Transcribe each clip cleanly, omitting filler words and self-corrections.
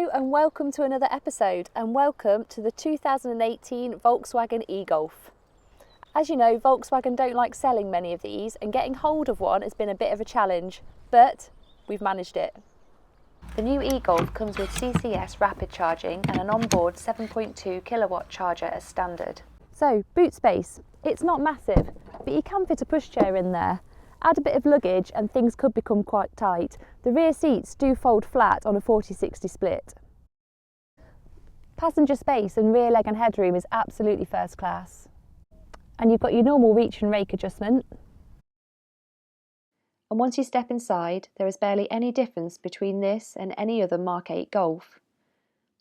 Hello and welcome to another episode, and welcome to the 2018 Volkswagen e-Golf. As you know, Volkswagen don't like selling many of these, and getting hold of one has been a bit of a challenge, but we've managed it. The new e-Golf comes with CCS rapid charging and an onboard 7.2 kilowatt charger as standard. So, boot space. It's not massive, but you can fit a pushchair in there. Add a bit of luggage and things could become quite tight. The rear seats do fold flat on a 40-60 split. Passenger space and rear leg and headroom is absolutely first class. And you've got your normal reach and rake adjustment. And once you step inside, there is barely any difference between this and any other Mark 8 Golf.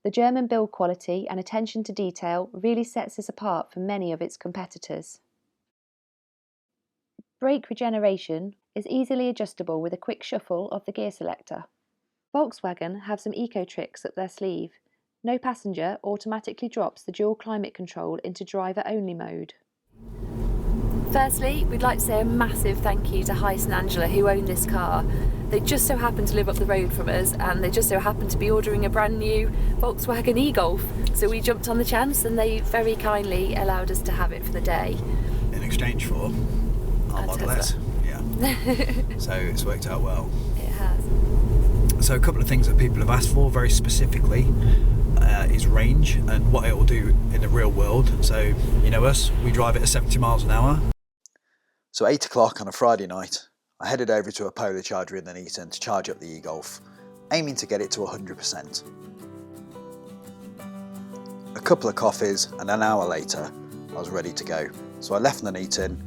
The German build quality and attention to detail really sets this apart from many of its competitors. Brake regeneration is easily adjustable with a quick shuffle of the gear selector. Volkswagen have some eco tricks up their sleeve. No passenger automatically drops the dual climate control into driver only mode. Firstly, we'd like to say a massive thank you to Heist and Angela who own this car. They just so happen to live up the road from us, and they just so happen to be ordering a brand new Volkswagen e-Golf. So we jumped on the chance and they very kindly allowed us to have it for the day. In exchange for our Model S. Yeah. So it's worked out well. It has. So a couple of things that people have asked for very specifically is range and what it will do in the real world. So, you know us, we drive it at 70 miles an hour. So 8 o'clock on a Friday night, I headed over to a Polar charger in Nuneaton to charge up the e-Golf, aiming to get it to 100%. A couple of coffees and an hour later, I was ready to go. So I left Nuneaton,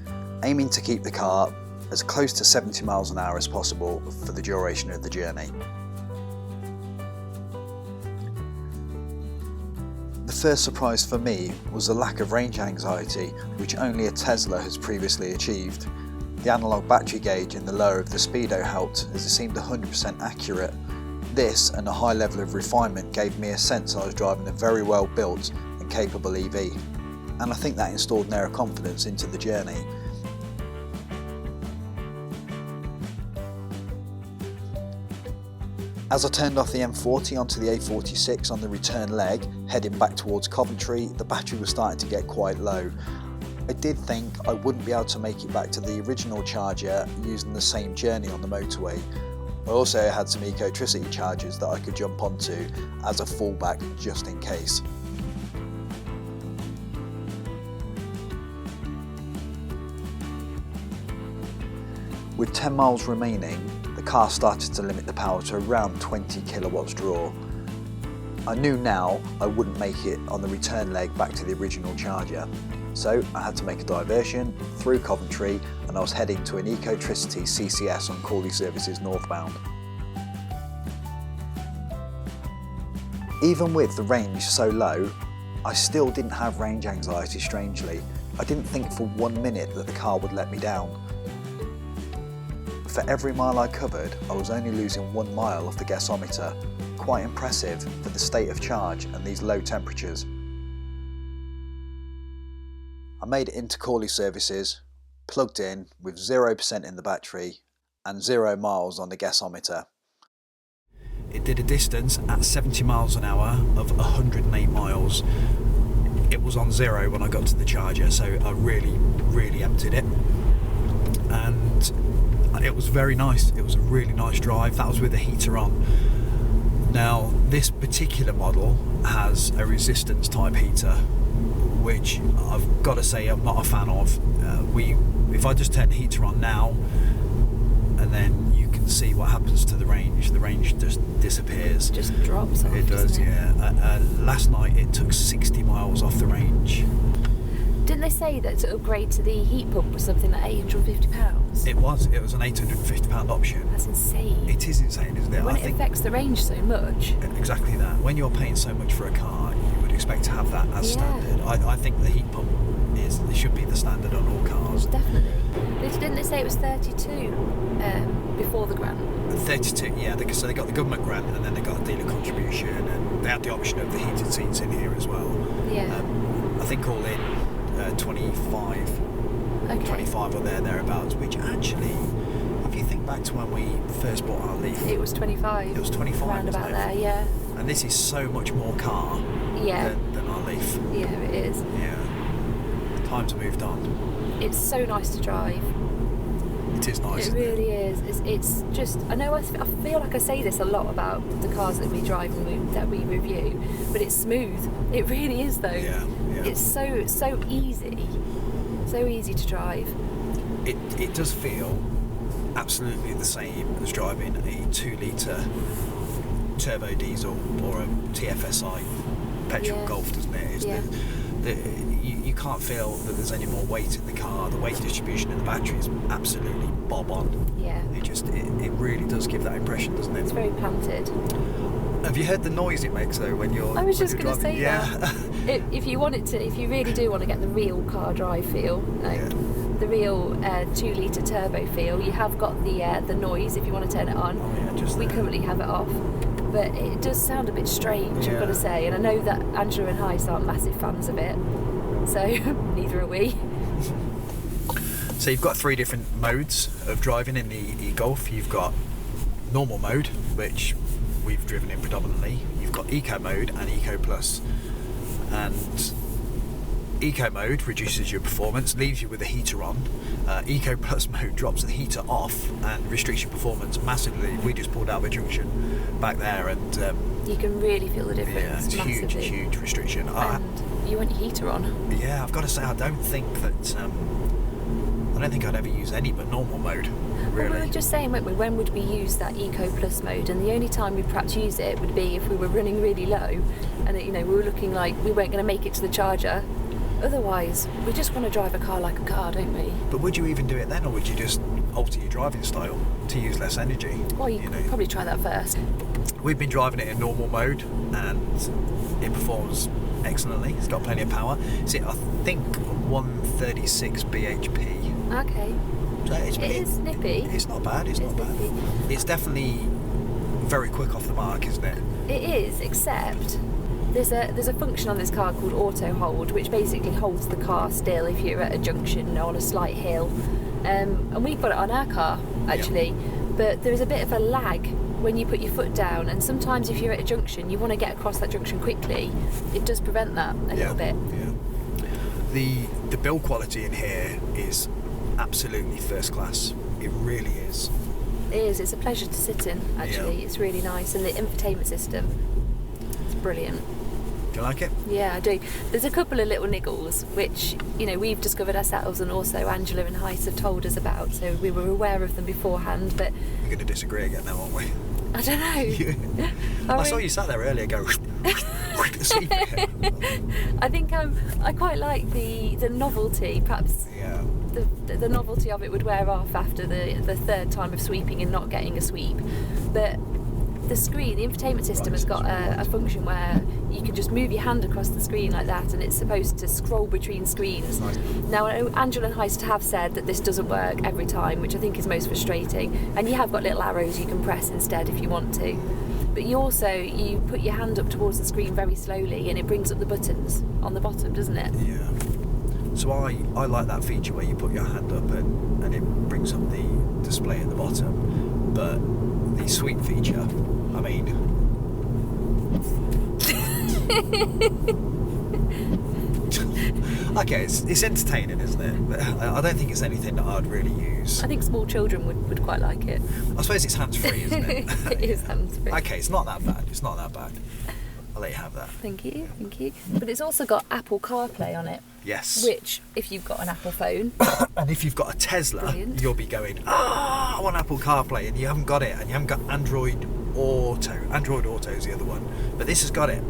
aiming to keep the car as close to 70 miles an hour as possible for the duration of the journey. The first surprise for me was the lack of range anxiety, which only a Tesla has previously achieved. The analogue battery gauge in the lower of the Speedo helped, as it seemed 100% accurate. This and a high level of refinement gave me a sense I was driving a very well built and capable EV, and I think that installed an air of confidence into the journey. As I turned off the M40 onto the A46 on the return leg, heading back towards Coventry, the battery was starting to get quite low. I did think I wouldn't be able to make it back to the original charger using the same journey on the motorway. I also had some Ecotricity chargers that I could jump onto as a fallback just in case. With 10 miles remaining, the car started to limit the power to around 20 kilowatts draw. I knew now I wouldn't make it on the return leg back to the original charger, so I had to make a diversion through Coventry, and I was heading to an Ecotricity CCS on Cawley Services northbound. Even with the range so low, I still didn't have range anxiety strangely. I didn't think for 1 minute that the car would let me down. For every mile I covered, I was only losing 1 mile off the gasometer. Quite impressive for the state of charge and these low temperatures. I made it into Cawley Services, plugged in with 0% in the battery and 0 miles on the gasometer. It did a distance at 70 miles an hour of 108 miles. It was on 0 when I got to the charger, so I really emptied it. And it was very nice. It was a really nice drive. That was with the heater on. Now, this particular model has a resistance type heater, which I've got to say I'm not a fan of. If I just turn the heater on now, and then you can see what happens to the range just disappears. It just drops off. It does, yeah. Last night it took 60 miles off the range. Didn't they say that to upgrade to the heat pump was something like £850? It was an £850 option. That's insane. It is insane, isn't it? When it affects the range so much. Exactly that. When you're paying so much for a car, you would expect to have that as standard. I think the heat pump it should be the standard on all cars. Definitely. Didn't they say it was 32 before the grant? 32, yeah. So they got the government grant and then they got a dealer contribution, and they had the option of the heated seats in here as well. Yeah. I think all in 25 or thereabouts, which actually, if you think back to when we first bought our Leaf? It was 25. It was 25. Round about there, yeah. And this is so much more car than our Leaf. Yeah, it is. Yeah. Times have moved on. It's so nice to drive. It is nice. It really is. It's just, I know I feel like I say this a lot about the cars that we drive and that we review, but it's smooth. It really is though. Yeah. It's so easy. So easy to drive. It does feel absolutely the same as driving a 2-litre turbo diesel or a TFSI petrol Golf, doesn't it? You can't feel that there's any more weight in the car. The weight distribution in the battery is absolutely bob on. Yeah. It really does give that impression, doesn't it? It's very planted. Have you heard the noise it makes though when you're? I was just going to say that. If you really do want to get the real car drive feel, the real 2-litre turbo feel, you have got the noise if you want to turn it on. We currently have it off. But it does sound a bit strange, I've got to say, and I know that Angela and Heist aren't massive fans of it, so neither are we. So you've got 3 different modes of driving in the e-Golf. You've got normal mode, which we've driven in predominantly. You've got eco mode and eco plus, and eco mode reduces your performance, leaves you with a heater on. Eco plus mode drops the heater off and restricts your performance massively. We just pulled out of a junction back there, and you can really feel the difference. Yeah, it's massively. huge restriction. And you want your heater on. Yeah, I've got to say, I don't think I'd ever use any but normal mode. Really. Well, we were just saying, weren't we, when would we use that eco plus mode? And the only time we'd perhaps use it would be if we were running really low, and we were looking like we weren't going to make it to the charger. Otherwise, we just want to drive a car like a car, don't we? But would you even do it then, or would you just alter your driving style to use less energy? Well, you could probably try that first. We've been driving it in normal mode, and it performs excellently. It's got plenty of power. It's I think 136 bhp. Okay. So it is nippy. It's not bad. It's not bad. Nippy. It's definitely very quick off the mark, isn't it? It is, except there's a function on this car called auto hold, which basically holds the car still if you're at a junction or on a slight hill. And we've got it on our car actually, but there is a bit of a lag when you put your foot down, and sometimes if you're at a junction you want to get across that junction quickly. It does prevent that a little bit. Yeah. The build quality in here is absolutely first class. It really is. It is. It's a pleasure to sit in actually. Yeah. It's really nice, and the infotainment system, it's brilliant. Do you like it? Yeah, I do. There's a couple of little niggles which we've discovered ourselves, and also Angela and Heist have told us about, so we were aware of them beforehand. But we're going to disagree again now, aren't we? I don't know. I saw you sat there earlier go sleep. I think I quite like the novelty, perhaps. Yeah. The novelty of it would wear off after the third time of sweeping and not getting a sweep. But the screen, the infotainment system has got a function where you can just move your hand across the screen like that, and it's supposed to scroll between screens. Nice. Now, Angela and Heist have said that this doesn't work every time, which I think is most frustrating, and you have got little arrows you can press instead if you want to. But you put your hand up towards the screen very slowly, and it brings up the buttons on the bottom, doesn't it? Yeah. So I like that feature where you put your hand up and it brings up the display at the bottom. But the sweep feature, I mean... Okay, it's entertaining, isn't it? But I don't think it's anything that I'd really use. I think small children would quite like it. I suppose it's hands-free, isn't it? It is hands-free. Okay, it's not that bad. It's not that bad. I'll let you have that. Thank you. But it's also got Apple CarPlay on it. Yes. Which, if you've got an Apple phone... and if you've got a Tesla, brilliant. You'll be going, I want Apple CarPlay, and you haven't got it, and you haven't got Android Auto. Android Auto is the other one. But this has got it.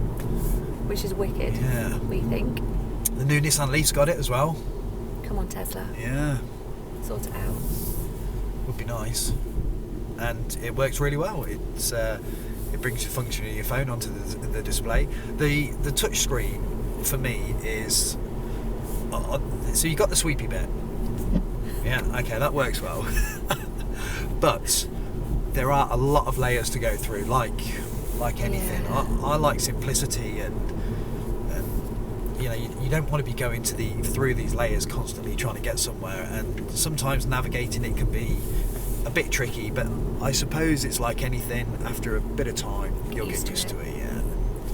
Which is wicked, yeah. We think. The new Nissan Leaf's got it as well. Come on, Tesla. Yeah. Sort it out. Would be nice. And it works really well. It's it brings the function of your phone onto the display. The touch screen for me is so you got the sweepy bit. Yeah, okay, that works well. But there are a lot of layers to go through, like anything. Yeah. I like simplicity, and you don't want to be going through these layers constantly trying to get somewhere, and sometimes navigating it can be a bit tricky, but I suppose it's like anything. After a bit of time, you'll get used to it. Yeah,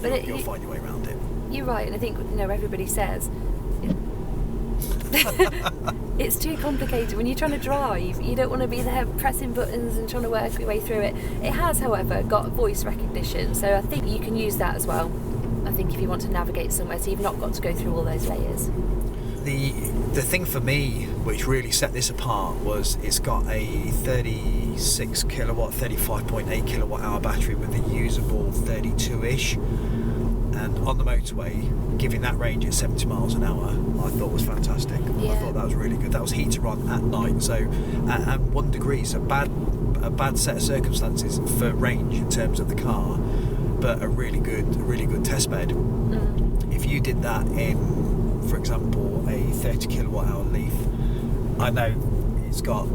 but you'll find your way around it. You're right, and I think everybody says it's too complicated. When you're trying to drive, you don't want to be there pressing buttons and trying to work your way through it. It has, however, got voice recognition, so I think you can use that as well. I think if you want to navigate somewhere, so you've not got to go through all those layers. The thing for me which really set this apart was it's got a 36 kilowatt, 35.8 kilowatt hour battery with a usable 32-ish, and on the motorway, giving that range at 70 miles an hour, I thought was fantastic. Yeah. I thought that was really good. That was heater on at night, so and 1 degree, so a bad set of circumstances for range in terms of the car, but a really good test bed. If you did that in, for example, a 30 kilowatt hour Leaf, I know it's got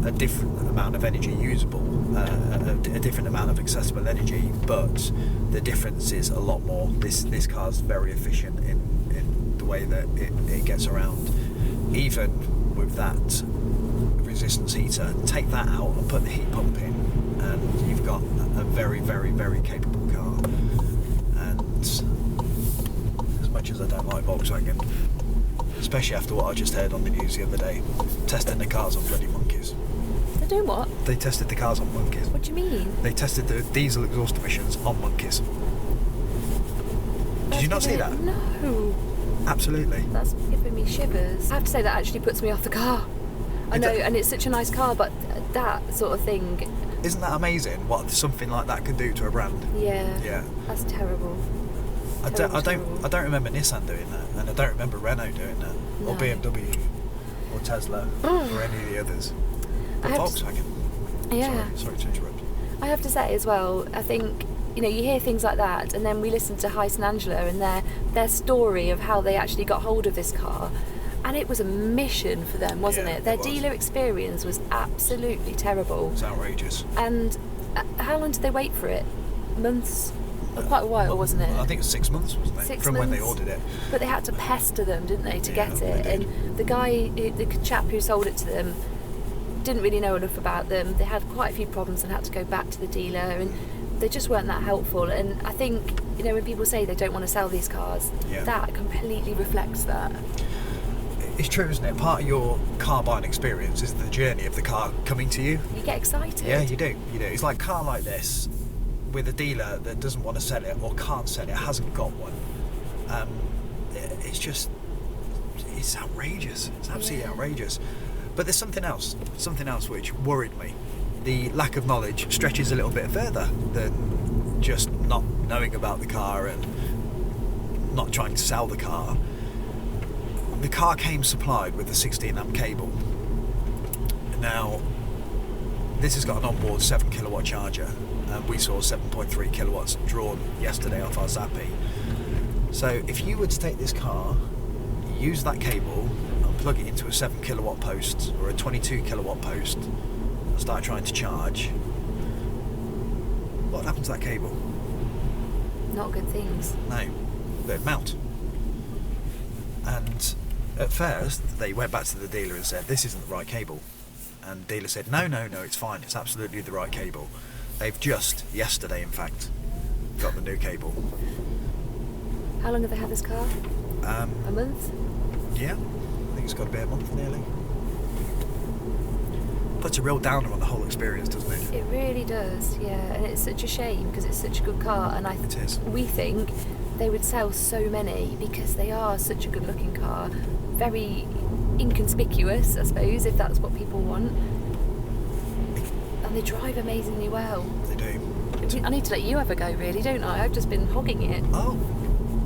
a different amount of energy usable, a different amount of accessible energy, but the difference is a lot more. This car's very efficient in the way that it gets around. Even with that resistance heater, take that out and put the heat pump in, and you've got a very, very, very capable car. And as much as I don't like Volkswagen, especially after what I just heard on the news the other day, testing the cars on bloody monkeys. They're doing what? They tested the cars on monkeys. What do you mean? They tested the diesel exhaust emissions on monkeys. Did you not see that? No. Absolutely. That's giving me shivers. I have to say that actually puts me off the car. I know, and it's such a nice car, but that sort of thing. Isn't that amazing? What something like that could do to a brand? Yeah. Yeah. That's terrible. I don't remember Nissan doing that, and I don't remember Renault doing that, or No. BMW, or Tesla, or any of the others. But Volkswagen. Yeah. Sorry to interrupt. I have to say as well, I think, you hear things like that, and then we listen to Heiss and Angela and their story of how they actually got hold of this car, and it was a mission for them, wasn't it? Their dealer experience was absolutely terrible. It's outrageous. And how long did they wait for it? Months? Quite a while, wasn't it? I think it was 6 months, wasn't it? 6 From months. when they ordered it. But they had to pester them, didn't they, to get it? They did. And the chap who sold it to them didn't really know enough about them. They had quite a few problems and had to go back to the dealer, and they just weren't that helpful. And I think, when people say they don't want to sell these cars, that completely reflects that. It's true, isn't it? Part of your car buying experience is the journey of the car coming to you. You get excited. Yeah, you do. It's like a car like this with a dealer that doesn't want to sell it or can't sell it, hasn't got one. It's outrageous. It's absolutely outrageous. But there's something else which worried me. The lack of knowledge stretches a little bit further than just not knowing about the car and not trying to sell the car. The car came supplied with a 16 amp cable. Now, this has got an onboard 7 kilowatt charger, and we saw 7.3 kilowatts drawn yesterday off our Zappi. So if you were to take this car, use that cable and plug it into a 7 kilowatt post or a 22 kilowatt post and start trying to charge, what happens to that cable? Not good things. No, they'd mount. And at first they went back to the dealer and said, this isn't the right cable. And the dealer said, no, it's fine, it's absolutely the right cable. They've just, yesterday in fact, got the new cable. How long have they had this car? A month? Yeah, I think it's got to be a month nearly. Puts a real downer on the whole experience, doesn't it? It really does, yeah. And it's such a shame because it's such a good car, and It is. we think they would sell so many because they are such a good looking car, very inconspicuous, I suppose, if that's what people want, and they drive amazingly well. They do. I need to let you have a go, really, don't I? I've just been hogging it. Oh,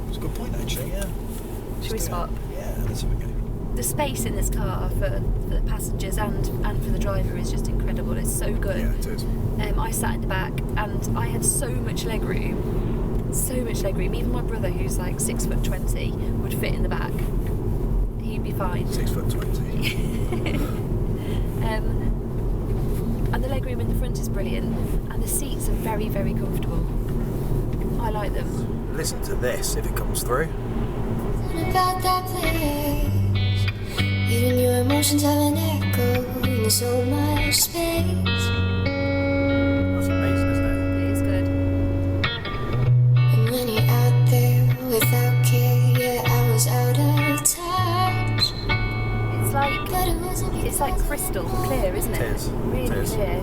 that's a good point actually, yeah. Should we swap? Yeah, let's have a go. The space in this car for the passengers and for the driver is just incredible. It's so good. Yeah, it is. I sat in the back and I had so much leg room. Even my brother, who's like 6'20", would fit in the back. He'd be fine. 6'20". And the legroom in the front is brilliant, and the seats are very, very comfortable. I like them. Listen to this if it comes through. About that place, even your emotions have an echo. in so much space. That's amazing, isn't it? It is good. And when you're out there without care, yeah, I was out of touch. But it wasn't It's like crystal clear, isn't it? It is. Really It is. clear.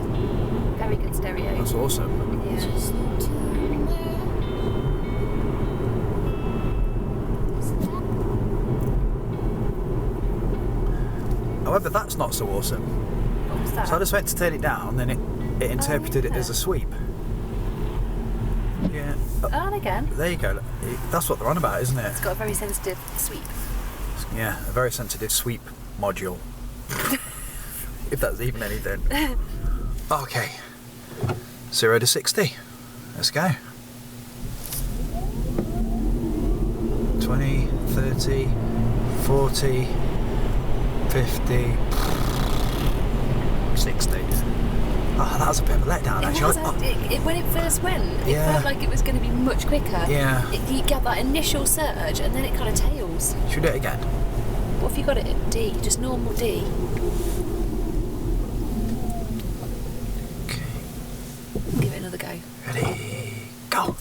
Very good stereo. That's awesome. Yeah. just too much. However, that's not so awesome. What was that? So I just went to turn it down, and it interpreted it yeah. as a sweep. Yeah. And again, There you go. That's what they're on about, isn't it? it's got a very sensitive sweep. Yeah, a very sensitive sweep module. If that's even anything. Okay. 0 to 60. Let's go. 20, 30, 40, 50, 60. Oh, that was a bit of a letdown, actually. When it first went, it Yeah. felt like it was going to be much quicker. Yeah. You get that initial surge and then it kind of tails. Should we do it again? What if you got it at D, just normal D? Okay. Give it another go. Ready, go.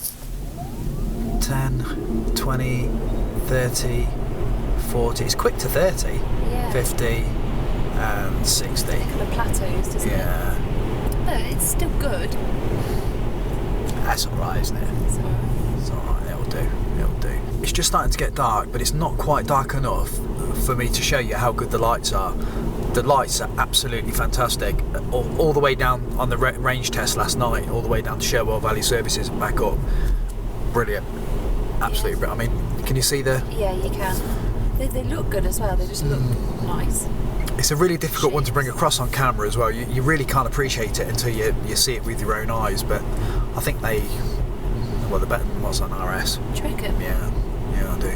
10, 20, 30, 40. It's quick to 30. Yeah. 50 and 60. It kind of plateaus, doesn't Yeah. it? But it's still good. That's alright, isn't it? It's alright. It's alright, it'll do. It'll do. It's just starting to get dark, but it's not quite dark enough for me to show you how good the lights are. The lights are absolutely fantastic. All the way down on the range test last night, all the way down to Sherwell Valley Services and back up. Brilliant. Absolutely brilliant. I mean, can you see the... Yeah, you can. They look good as well. They just look nice. It's a really difficult one to bring across on camera as well. You really can't appreciate it until you see it with your own eyes, but I think they're better than what's on RS. Do you reckon? Yeah, I do.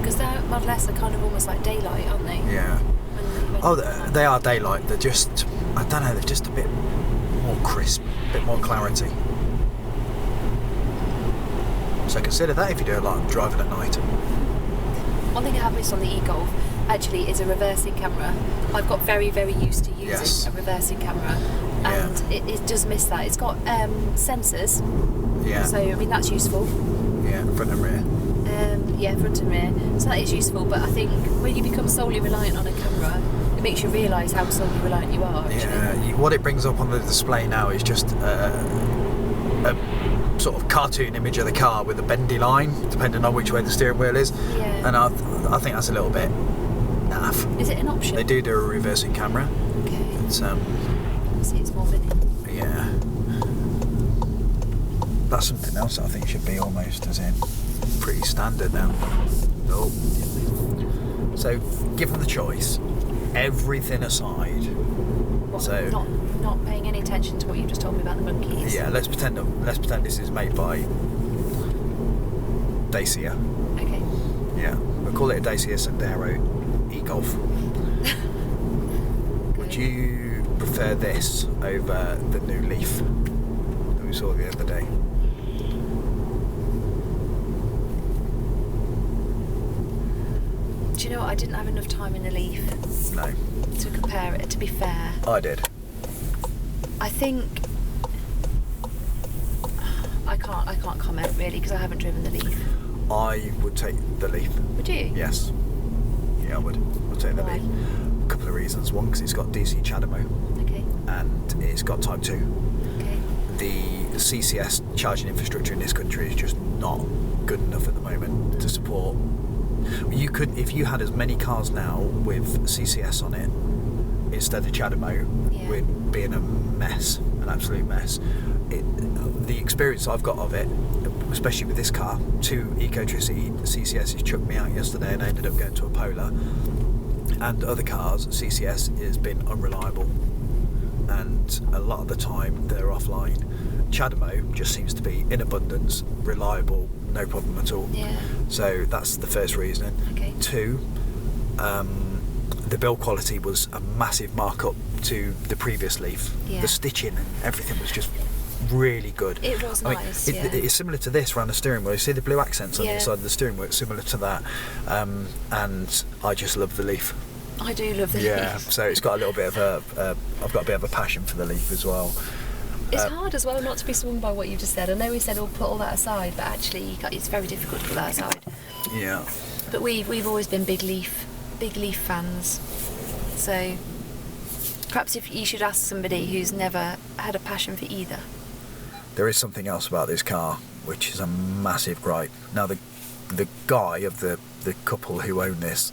Because their Model S are kind of almost like daylight, aren't they? Yeah. When Oh, they are daylight. They're just, I don't know, they're just a bit more crisp, a bit more clarity. So consider that if you do a lot of driving at night. One thing I have missed on the e-Golf actually is a reversing camera. I've got very, very used to using Yes. a reversing camera, Yeah. and it does miss that. It's got sensors, Yeah. so I mean that's useful. Yeah, front and rear. Yeah, front and rear. So that is useful, but I think when you become solely reliant on a camera, it makes you realise how solely reliant you are. Actually. Yeah, what it brings up on the display now is just a sort of cartoon image of the car with a bendy line, depending on which way the steering wheel is. Yeah. And I think that's a little bit naff. Is it an option? They do a reversing camera. Okay. It's See, it's more mini. yeah. That's something else that I think should be almost as in pretty standard now. Oh. So, given the choice, everything aside. What, So not paying any attention to what you just told me about the monkeys. yeah, let's pretend this is made by Dacia. Okay. Yeah, we'll call it a Dacia Sandero e-Golf. Would you prefer this over the new Leaf that we saw the other day? Do you know what? I didn't have enough time in the Leaf No, to compare it. To be fair, I did. I think I can't comment really because I haven't driven the Leaf. I would take the Leaf. Would you? Yes. Yeah, I would. I'd take the Why? Leaf. A couple of reasons. One, because it's got DC CHAdeMO Okay. and it's got Type 2. Okay. The CCS charging infrastructure in this country is just not good enough at the moment to support. You could, if you had as many cars now with CCS on it instead of CHAdeMO, Yeah. we'd be in a mess, an absolute mess. The experience I've got of it, especially with this car, 2 Ecotricity CCSs chucked me out yesterday and I ended up going to a Polar. And other cars, CCS has been unreliable, and a lot of the time they're offline. CHAdeMO just seems to be in abundance, reliable, no problem at all. Yeah. So that's the first reason. Okay. 2, the build quality was a massive markup to the previous Leaf. Yeah. The stitching and everything was just really good. It was nice, yeah. It's similar to this around the steering wheel. You see the blue accents on the Yeah. inside of the steering wheel? It's similar to that. And I just love the Leaf. I do love the Yeah, Leaf. so it's got a little bit of I've got a bit of a passion for the Leaf as well. It's hard as well not to be swung by what you just said. I know we said we'll put all that aside, but actually it's very difficult to put that aside. Yeah. But we've always been big Leaf fans. So perhaps if you should ask somebody who's never had a passion for either. There is something else about this car which is a massive gripe. Now the guy of the couple who own this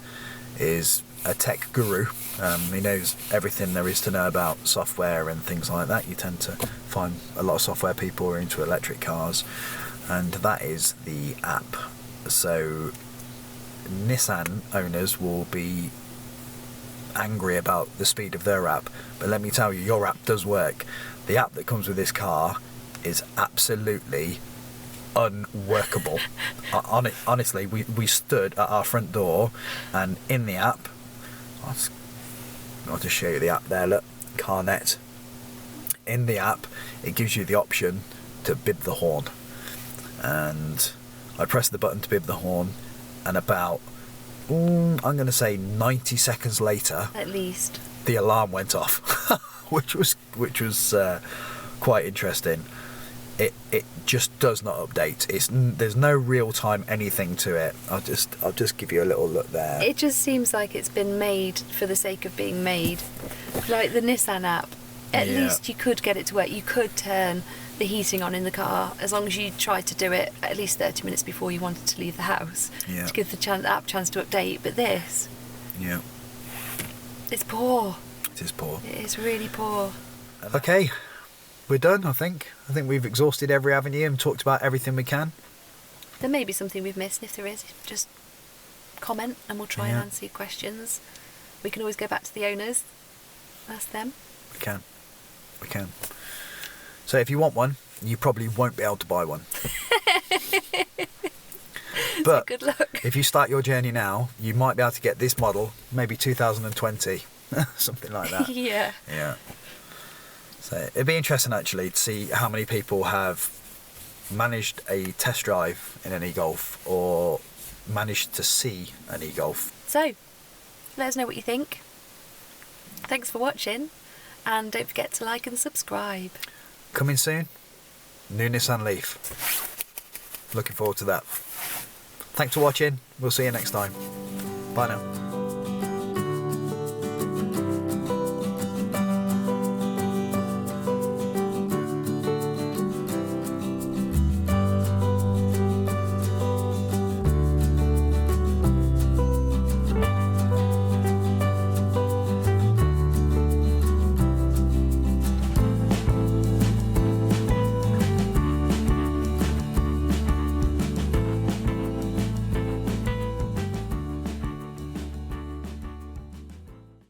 is a tech guru. He knows everything there is to know about software and things like that. You tend to find a lot of software people who are into electric cars, and that is the app. So Nissan owners will be angry about the speed of their app, but let me tell you, your app does work. The app that comes with this car is absolutely unworkable. Honestly, we stood at our front door, and in the app, I'll just show you the app there, look, CarNet. In the app, it gives you the option to bib the horn, and I pressed the button to bib the horn, and about I'm going to say 90 seconds later, At least. the alarm went off, which was quite interesting. It just does not update. There's no real time anything to it. I'll just give you a little look there. It just seems like it's been made for the sake of being made. Like the Nissan app, at least you could get it to work. You could turn the heating on in the car as long as you tried to do it at least 30 minutes before you wanted to leave the house to give the app chance to update. But this, it's poor. It is poor. It is really poor. Okay, we're done. I think we've exhausted every avenue and talked about everything we can. There may be something we've missed. If there is, just comment and we'll try and answer your questions. We can always go back to the owners, ask them. We can. So if you want one, you probably won't be able to buy one. But good luck. If you start your journey now, you might be able to get this model, maybe 2020, something like that. Yeah. So it'd be interesting actually to see how many people have managed a test drive in an e-Golf or managed to see an e-Golf. So, let us know what you think. Thanks for watching, and don't forget to like and subscribe. Coming soon, new Nissan Leaf. Looking forward to that. Thanks for watching. We'll see you next time. Bye now.